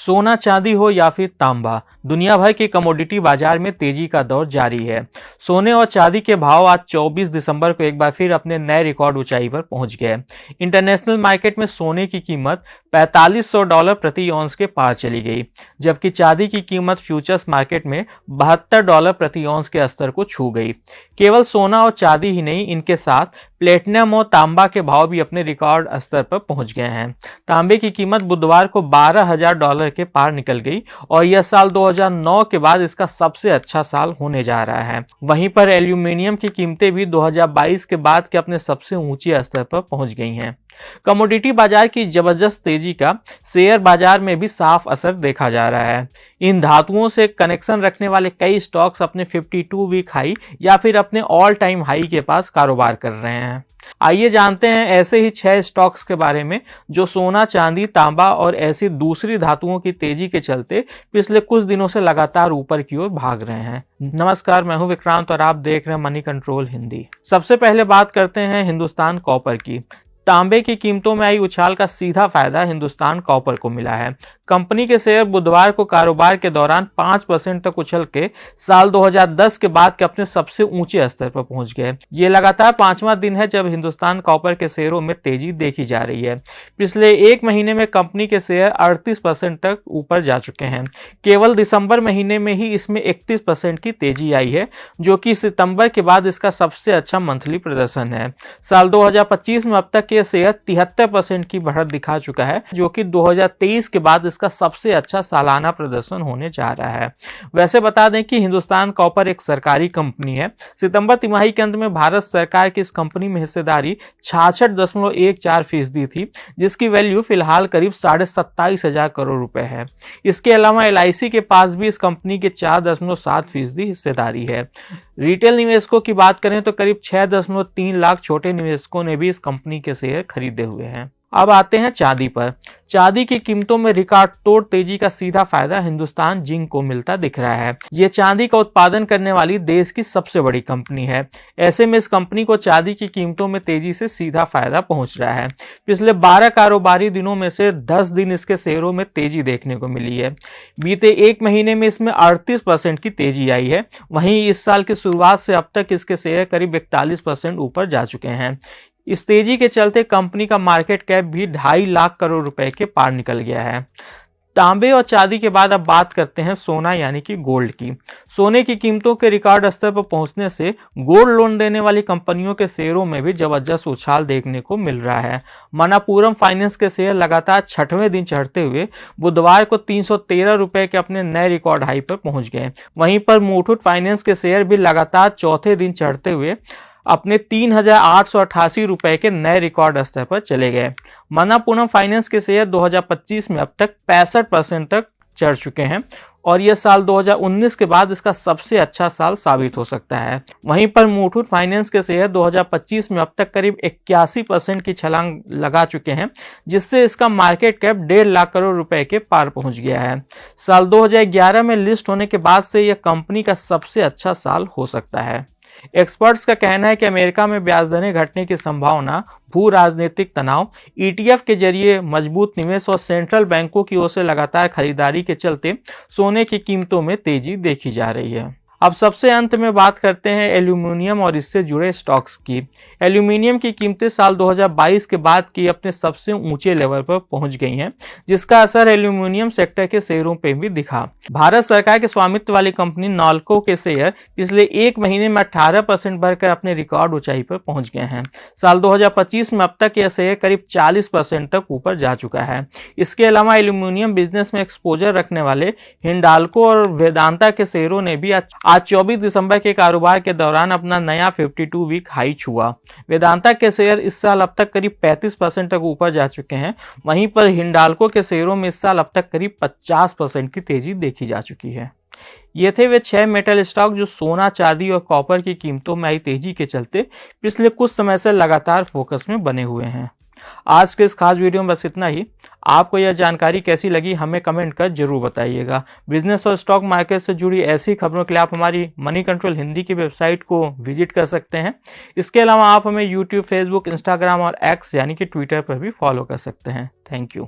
सोना चांदी हो या फिर तांबा, दुनिया भर के कमोडिटी बाजार में तेजी का दौर जारी है। सोने और चांदी के भाव आज 24 दिसंबर को एक बार फिर अपने नए रिकॉर्ड ऊंचाई पर पहुंच गए। इंटरनेशनल मार्केट में सोने की कीमत $4500 प्रति औंस के पार चली गई, जबकि चांदी की कीमत फ्यूचर्स मार्केट में $72 प्रति औंस के स्तर को छू गई। केवल सोना और चांदी ही नहीं, इनके साथ प्लेटिनम और तांबा के भाव भी अपने रिकॉर्ड स्तर पर पहुंच गए हैं। तांबे की कीमत बुधवार को $12,000 के पार निकल गई और यह साल 2009 के बाद इसका सबसे अच्छा साल होने जा रहा है। वहीं पर एल्यूमिनियम की कीमतें भी 2022 के बाद के अपने सबसे ऊंचे स्तर पर पहुंच गई हैं। कमोडिटी बाजार की जबरदस्त तेजी का शेयर बाजार में भी साफ असर देखा जा रहा है। इन धातुओं से कनेक्शन रखने वाले कई स्टॉक्स अपने 52 वीक हाई या फिर अपने ऑल टाइम हाई के पास कारोबार कर रहे हैं। आइए जानते हैं ऐसे ही 6 स्टॉक्स के बारे में जो सोना, चांदी, तांबा और ऐसी दूसरी धातुओं की तेजी के चलते पिछले कुछ दिनों से लगातार ऊपर की ओर भाग रहे हैं। नमस्कार, मैं हूं विक्रांत और आप देख रहे हैं मनी कंट्रोल हिंदी। सबसे पहले बात करते हैं हिंदुस्तान कॉपर की। तांबे की कीमतों में आई उछाल का सीधा फायदा हिंदुस्तान कॉपर को मिला है। कंपनी के शेयर बुधवार को कारोबार के दौरान 5% तक उछल के साल 2010 के बाद के अपने सबसे ऊंचे स्तर पर पहुंच गए। ये लगातार 5वां दिन है जब हिंदुस्तान कॉपर के शेयरों में तेजी देखी जा रही है। पिछले एक महीने में कंपनी के शेयर 38% तक ऊपर जा चुके हैं। केवल दिसंबर महीने में ही इसमें 31% की तेजी आई है, जो कि सितंबर के बाद इसका सबसे अच्छा मंथली प्रदर्शन है। साल 2025 में अब तक ये शेयर 73% की बढ़त दिखा चुका है, जो कि 2023 के बाद इसका सबसे अच्छा सालाना प्रदर्शन होने जा रहा है। वैसे बता दें कि हिंदुस्तान कॉपर एक सरकारी कंपनी है। सितंबर तिमाही के अंत में भारत सरकार की इस कंपनी में हिस्सेदारी 66.14% थी, जिसकी वैल्यू फिलहाल करीब 27,500 करोड़ रुपए है। इसके अलावा LIC के पास भी इस कंपनी के 4.7% हिस्सेदारी है। रिटेल निवेशकों की बात करें तो करीब 6.3 लाख छोटे निवेशकों ने भी इस कंपनी के शेयर खरीदे हुए हैं। अब आते हैं चांदी पर। चांदी की कीमतों में रिकॉर्ड तोड़ तेजी का सीधा फायदा हिंदुस्तान जिंक को मिलता दिख रहा है। ये चांदी का उत्पादन करने वाली देश की सबसे बड़ी कंपनी है। ऐसे में इस कंपनी को चांदी की कीमतों में तेजी से सीधा फायदा पहुंच रहा है। पिछले 12 कारोबारी दिनों में से 10 दिन इसके शेयरों में तेजी देखने को मिली है। बीते एक महीने में इसमें 38% की तेजी आई है। वहीं इस साल की शुरुआत से अब तक इसके शेयर करीब 41% ऊपर जा चुके हैं। इस तेजी के चलते कंपनी का मार्केट कैप भी 2.5 लाख करोड़ रुपए के पार निकल गया है। तांबे और चांदी के बाद अब बात करते हैं सोना यानी कि गोल्ड की। सोने की कीमतों के रिकॉर्ड स्तर पर पहुंचने से गोल्ड लोन देने वाली कंपनियों के शेयरों में भी जबरदस्त उछाल देखने को मिल रहा है। मनापुरम फाइनेंस के शेयर लगातार 6वें दिन चढ़ते हुए बुधवार को 313 रुपए के अपने नए रिकॉर्ड हाई पर पहुंच गए। वहीं पर मुथूट फाइनेंस के शेयर भी लगातार चौथे दिन चढ़ते हुए अपने 3,888 रुपए के नए रिकॉर्ड स्तर पर चले गए। मनापुरम फाइनेंस के शेयर 2025 में अब तक 65% तक चढ़ चुके हैं और यह साल 2019 के बाद इसका सबसे अच्छा साल साबित हो सकता है। वहीं पर मुथूट फाइनेंस के शेयर 2025 में अब तक करीब 81% की छलांग लगा चुके हैं, जिससे इसका मार्केट कैप 1.5 लाख करोड़ रुपए के पार पहुंच गया है। साल 2011 में लिस्ट होने के बाद से यह कंपनी का सबसे अच्छा साल हो सकता है। एक्सपर्ट्स का कहना है कि अमेरिका में ब्याज दरें घटने की संभावना, भू राजनीतिक तनाव, ETF के जरिए मजबूत निवेश और सेंट्रल बैंकों की ओर से लगातार खरीदारी के चलते सोने की कीमतों में तेजी देखी जा रही है। अब सबसे अंत में बात करते हैं एल्यूमिनियम और इससे जुड़े स्टॉक्स की। एल्यूमिनियम की कीमतें साल 2022 के बाद की अपने सबसे ऊंचे लेवल पर पहुंच गई हैं, जिसका असर एल्यूमिनियम सेक्टर के शेयरों पर भी दिखा। भारत सरकार के स्वामित्व वाली कंपनी नॉल्को के शेयर पिछले एक महीने में 18% बढ़कर अपने रिकॉर्ड ऊंचाई पर पहुंच गए हैं। साल 2025 में अब तक यह शेयर करीब 40% तक ऊपर जा चुका है। इसके अलावा एल्यूमिनियम बिजनेस में एक्सपोजर रखने वाले हिंडाल्को और वेदांता के शेयरों ने भी आज 24 दिसंबर के कारोबार के दौरान अपना नया 52 वीक हाई छुआ। वेदांता के शेयर इस साल अब तक करीब 35% तक ऊपर जा चुके हैं। वहीं पर हिंडाल्को के शेयरों में इस साल अब तक करीब 50% की तेजी देखी जा चुकी है। ये थे वे 6 मेटल स्टॉक जो सोना, चांदी और कॉपर की कीमतों में आई तेजी के चलते पिछले कुछ समय से लगातार फोकस में बने हुए हैं। आज के इस खास वीडियो में बस इतना ही। आपको यह जानकारी कैसी लगी हमें कमेंट कर जरूर बताइएगा। बिजनेस और स्टॉक मार्केट से जुड़ी ऐसी खबरों के लिए आप हमारी मनी कंट्रोल हिंदी की वेबसाइट को विजिट कर सकते हैं। इसके अलावा आप हमें यूट्यूब, फेसबुक, इंस्टाग्राम और X यानी कि ट्विटर पर भी फॉलो कर सकते हैं। Thank you.